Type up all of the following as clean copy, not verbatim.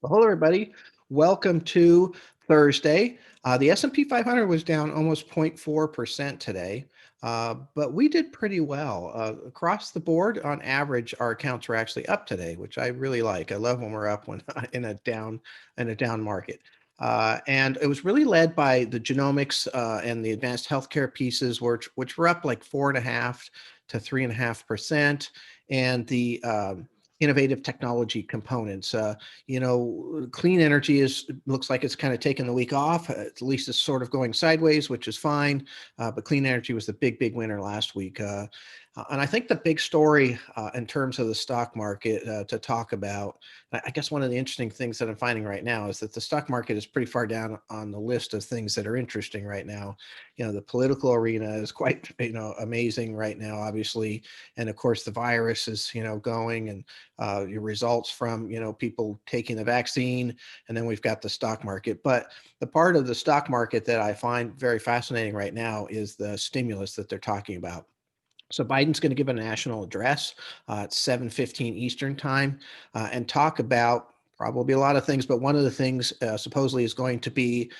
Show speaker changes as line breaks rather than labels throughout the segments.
Well, hello, everybody. Welcome to Thursday. The S&P 500 was down almost 0.4% today, but we did pretty well. Across the board, on average, our accounts were actually up today, which I really like. I love when we're up when in a down market. And it was really led by the genomics and the advanced healthcare pieces, which were up like 4.5 to 3.5%, and the innovative technology components. Clean energy looks like it's kind of taken the week off. At least it's sort of going sideways, which is fine. But clean energy was the big winner last week. And I think the big story in terms of the stock market to talk about, I guess one of the interesting things that I'm finding right now is that the stock market is pretty far down on the list of things that are interesting right now. The political arena is quite, amazing right now, obviously. And of course, the virus is, going, and your results from, people taking the vaccine. And then we've got the stock market. But the part of the stock market that I find very fascinating right now is the stimulus that they're talking about. So Biden's going to give a national address at 7:15 Eastern time and talk about probably a lot of things, but one of the things supposedly is going to be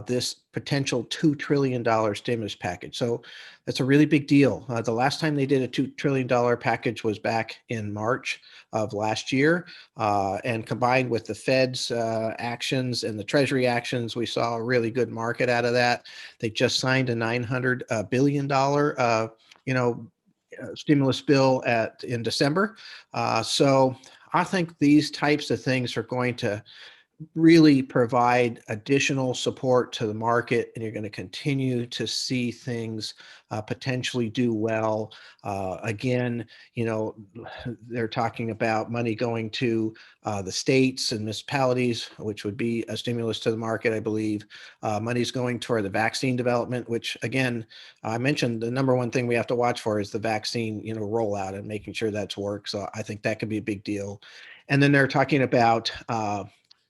this potential $2 trillion stimulus package. So that's a really big deal. The last time they did a $2 trillion package was back in March of last year. And combined with the Fed's actions and the Treasury actions, we saw a really good market out of that. They just signed a $900 billion stimulus bill in December. So I think these types of things are going to really provide additional support to the market, and you're going to continue to see things potentially do well. Again, they're talking about money going to the states and municipalities, which would be a stimulus to the market, I believe. Money's going toward the vaccine development, which, again, I mentioned the number one thing we have to watch for is the vaccine, rollout and making sure that's works. So I think that could be a big deal. And then they're talking about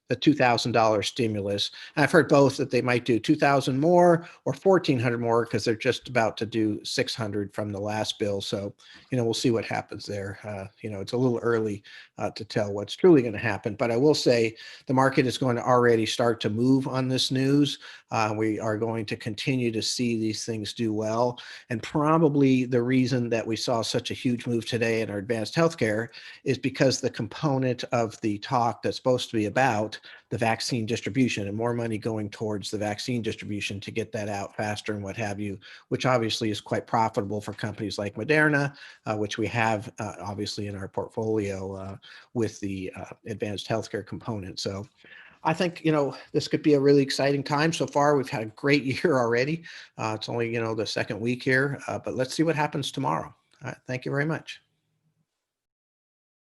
the $2,000 stimulus. And I've heard both, that they might do 2,000 more or 1,400 more, because they're just about to do 600 from the last bill. So, we'll see what happens there. It's a little early to tell what's truly going to happen. But I will say the market is going to already start to move on this news. We are going to continue to see these things do well. And probably the reason that we saw such a huge move today in our advanced healthcare is because the component of the talk that's supposed to be about the vaccine distribution and more money going towards the vaccine distribution to get that out faster and what have you, which obviously is quite profitable for companies like Moderna, which we have obviously in our portfolio with the advanced healthcare component. So I think, this could be a really exciting time. So far, we've had a great year already. It's only, the second week here, but let's see what happens tomorrow. Thank you very much.